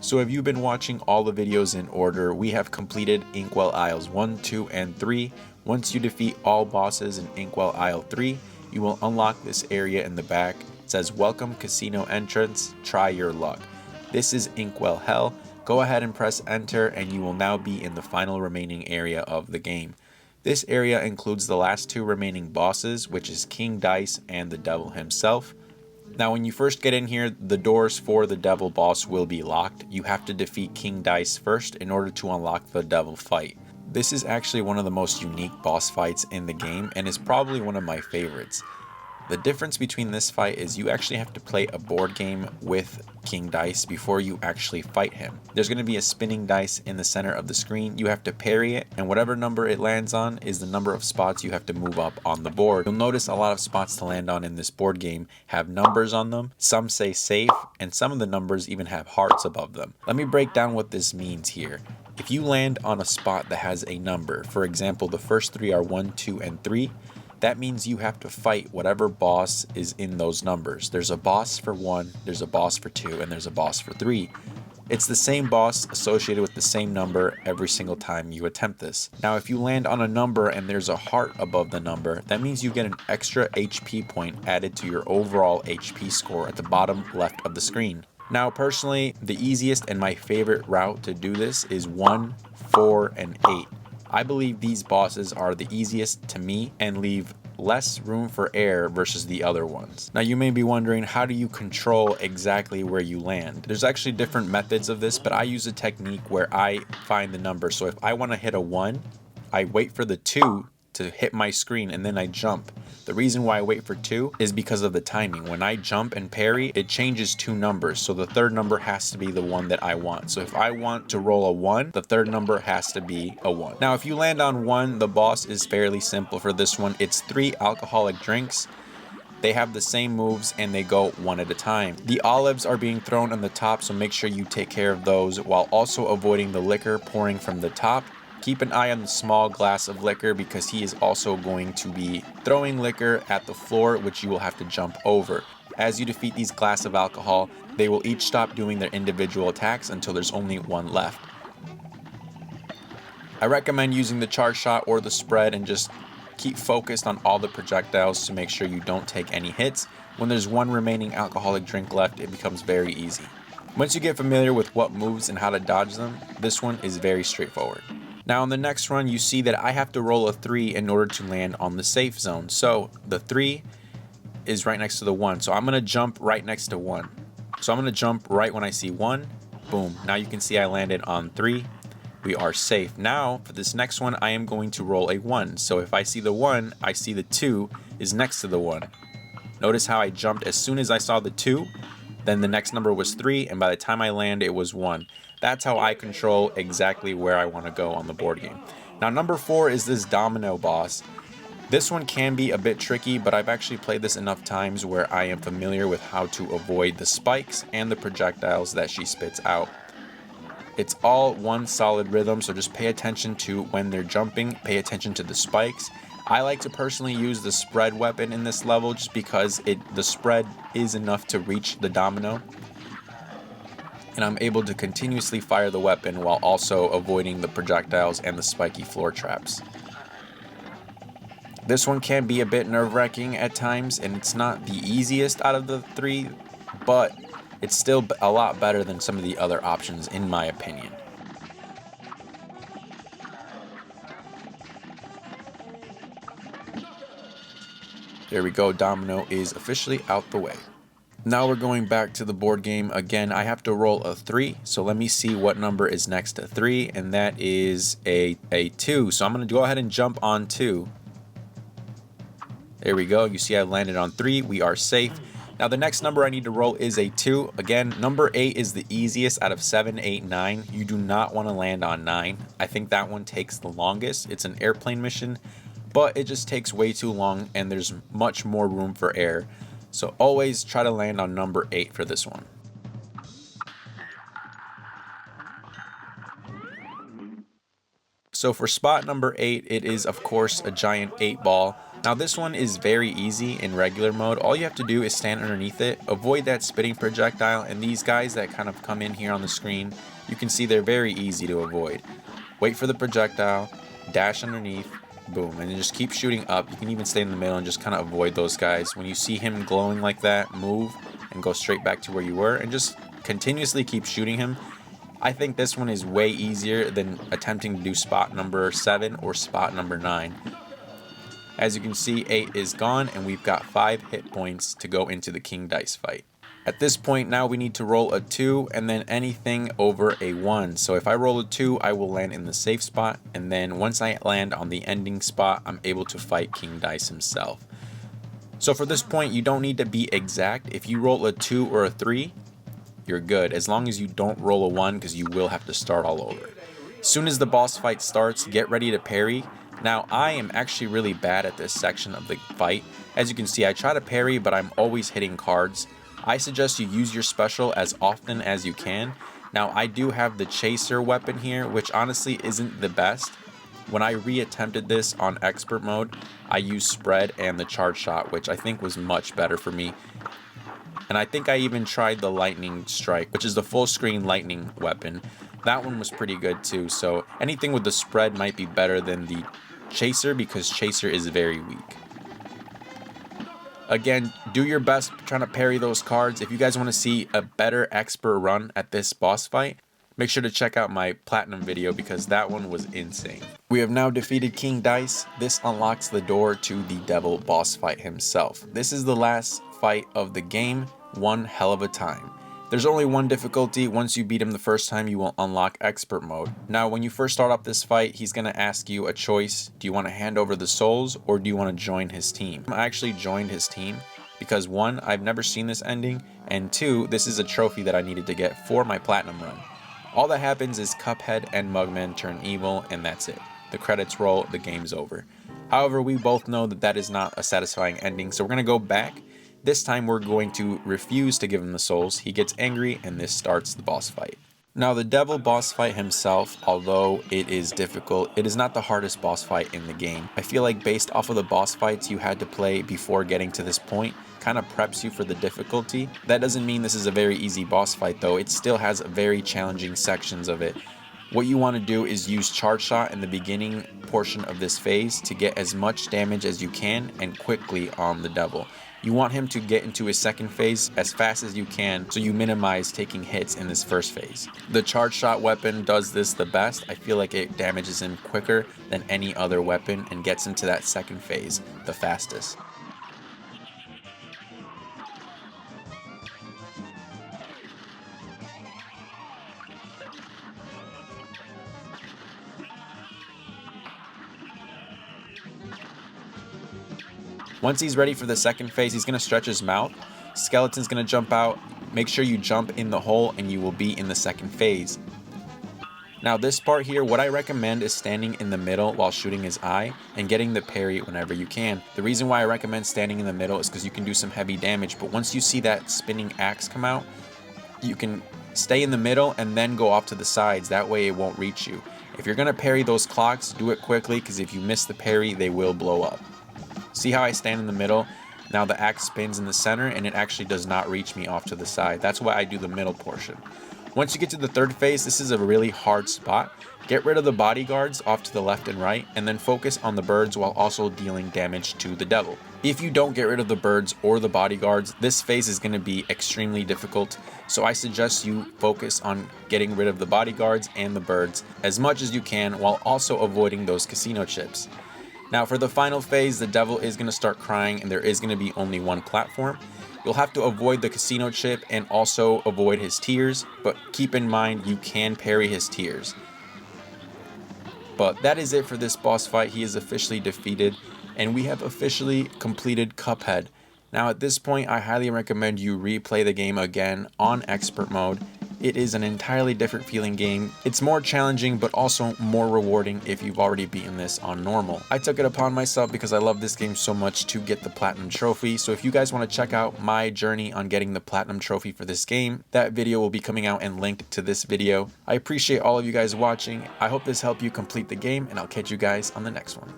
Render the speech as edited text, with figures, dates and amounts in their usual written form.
So if you've been watching all the videos in order, we have completed Inkwell Isles 1, 2, and 3. Once you defeat all bosses in Inkwell Isle 3, you will unlock this area in the back. It says welcome casino entrance, try your luck. This is Inkwell Hell. Go ahead and press enter and you will now be in the final remaining area of the game. This area includes the last two remaining bosses, which is King Dice and the Devil himself. Now when you first get in here, the doors for the Devil boss will be locked. You have to defeat King Dice first in order to unlock the Devil fight. This is actually one of the most unique boss fights in the game and is probably one of my favorites. The difference between this fight is you actually have to play a board game with King Dice before you actually fight him. There's going to be a spinning dice in the center of the screen. You have to parry it, and whatever number it lands on is the number of spots you have to move up on the board. You'll notice a lot of spots to land on in this board game have numbers on them. Some say safe, and some of the numbers even have hearts above them. Let me break down what this means here. If you land on a spot that has a number, for example, the first three are 1, 2, and 3, that means you have to fight whatever boss is in those numbers. There's a boss for 1, there's a boss for 2, and there's a boss for 3. It's the same boss associated with the same number every single time you attempt this. Now if you land on a number and there's a heart above the number, that means you get an extra HP point added to your overall HP score at the bottom left of the screen. Now personally, the easiest and my favorite route to do this is 1, 4, and 8. I believe these bosses are the easiest to me and leave less room for error versus the other ones. Now you may be wondering, how do you control exactly where you land? There's actually different methods of this, but I use a technique where I find the number. So if I want to hit a 1, I wait for the 2 to hit my screen and then I jump. The reason why I wait for 2 is because of the timing. When I jump and parry, it changes 2 numbers. So the third number has to be the one that I want. So if I want to roll a 1, the third number has to be a 1. Now if you land on 1, the boss is fairly simple for this one. It's 3 alcoholic drinks. They have the same moves and they go one at a time. The olives are being thrown on the top, so make sure you take care of those while also avoiding the liquor pouring from the top. Keep an eye on the small glass of liquor because he is also going to be throwing liquor at the floor, which you will have to jump over. As you defeat these glass of alcohol, they will each stop doing their individual attacks until there's only one left. I recommend using the charge shot or the spread and just keep focused on all the projectiles to make sure you don't take any hits. When there's one remaining alcoholic drink left, it becomes very easy. Once you get familiar with what moves and how to dodge them, this one is very straightforward. Now in the next run, you see that I have to roll a 3 in order to land on the safe zone. So the 3 is right next to the 1. So I'm going to jump right next to 1. So I'm going to jump right when I see 1. Boom. Now you can see I landed on 3. We are safe. Now for this next one, I am going to roll a 1. So if I see the 1, I see the 2 is next to the 1. Notice how I jumped as soon as I saw the 2. Then the next number was 3, and by the time I land, it was 1. That's how I control exactly where I want to go on the board game. Now number 4 is this domino boss. This one can be a bit tricky, but I've actually played this enough times where I am familiar with how to avoid the spikes and the projectiles that she spits out. It's all one solid rhythm, so just pay attention to when they're jumping, pay attention to the spikes. I like to personally use the spread weapon in this level just because the spread is enough to reach the domino. And I'm able to continuously fire the weapon while also avoiding the projectiles and the spiky floor traps. This one can be a bit nerve-wracking at times, and it's not the easiest out of the 3, but it's still a lot better than some of the other options in my opinion. There we go, domino is officially out the way. Now we're going back to the board game. Again, I have to roll a 3, so let me see what number is next to 3, and that is a 2. So I'm going to go ahead and jump on 2. There we go. You see I landed on 3. We are safe. Now the next number I need to roll is a 2. Again, number 8 is the easiest out of 7, 8, 9. You do not want to land on 9. I think that one takes the longest. It's an airplane mission, but it just takes way too long, and there's much more room for error. So always try to land on number 8 for this one. So for spot number 8, it is of course a giant 8-ball. Now this one is very easy in regular mode. All you have to do is stand underneath it, avoid that spitting projectile, and these guys that kind of come in here on the screen, you can see they're very easy to avoid. Wait for the projectile, dash underneath, boom, and then just keep shooting up. You can even stay in the middle and just kind of avoid those guys. When you see him glowing like that, move and go straight back to where you were and just continuously keep shooting him. I think this one is way easier than attempting to do spot number 7 or spot number 9. As you can see, 8 is gone and we've got 5 hit points to go into the king dice fight. At this point now we need to roll a 2 and then anything over a 1. So if I roll a 2, I will land in the safe spot, and then once I land on the ending spot, I'm able to fight king dice himself. So for this point, you don't need to be exact. If you roll a 2 or a 3, you're good, as long as you don't roll a 1, because you will have to start all over. As soon as the boss fight starts, get ready to parry. Now I am actually really bad at this section of the fight. As you can see, I try to parry, but I'm always hitting cards. I suggest you use your special as often as you can. Now I do have the chaser weapon here, which honestly isn't the best. When I re-attempted this on expert mode, I used spread and the charge shot, which I think was much better for me. And I think I even tried the lightning strike, which is the full screen lightning weapon. That one was pretty good too, so anything with the spread might be better than the chaser, because chaser is very weak. Again, do your best trying to parry those cards. If you guys want to see a better expert run at this boss fight, make sure to check out my platinum video, because that one was insane. We have now defeated King Dice. This unlocks the door to the devil boss fight himself. This is the last fight of the game, one hell of a time. There's only one difficulty. Once you beat him the first time, you will unlock expert mode. Now, when you first start off this fight, he's going to ask you a choice. Do you want to hand over the souls, or do you want to join his team? I actually joined his team because 1, I've never seen this ending, and 2, this is a trophy that I needed to get for my platinum run. All that happens is Cuphead and Mugman turn evil, and that's it. The credits roll, the game's over. However, we both know that that is not a satisfying ending, so we're going to go back. This time we're going to refuse to give him the souls. He gets angry and this starts the boss fight. Now the devil boss fight himself, although it is difficult, it is not the hardest boss fight in the game. I feel like based off of the boss fights you had to play before getting to this point, kind of preps you for the difficulty. That doesn't mean this is a very easy boss fight though. It still has very challenging sections of it. What you want to do is use charge shot in the beginning portion of this phase to get as much damage as you can and quickly on the devil. You want him to get into his second phase as fast as you can, so you minimize taking hits in this first phase. The charge shot weapon does this the best. I feel like it damages him quicker than any other weapon and gets him to that second phase the fastest. Once he's ready for the second phase, he's going to stretch his mouth. Skeleton's going to jump out. Make sure you jump in the hole and you will be in the second phase. Now this part here, what I recommend is standing in the middle while shooting his eye and getting the parry whenever you can. The reason why I recommend standing in the middle is because you can do some heavy damage, but once you see that spinning axe come out, you can stay in the middle and then go off to the sides. That way it won't reach you. If you're going to parry those clocks, do it quickly, because if you miss the parry, they will blow up. See how I stand in the middle? Now the axe spins in the center and it actually does not reach me off to the side. That's why I do the middle portion. Once you get to the third phase, this is a really hard spot. Get rid of the bodyguards off to the left and right, and then focus on the birds while also dealing damage to the devil. If you don't get rid of the birds or the bodyguards, this phase is going to be extremely difficult, so I suggest you focus on getting rid of the bodyguards and the birds as much as you can while also avoiding those casino chips. Now for the final phase, the devil is going to start crying and there is going to be only one platform. You'll have to avoid the casino chip and also avoid his tears, but keep in mind you can parry his tears. But that is it for this boss fight. He is officially defeated and we have officially completed Cuphead. Now at this point, I highly recommend you replay the game again on expert mode. it is an entirely different feeling game. It's more challenging, but also more rewarding if you've already beaten this on normal. I took it upon myself because I love this game so much to get the Platinum Trophy, so if you guys want to check out my journey on getting the Platinum Trophy for this game, that video will be coming out and linked to this video. I appreciate all of you guys watching. I hope this helped you complete the game, and I'll catch you guys on the next one.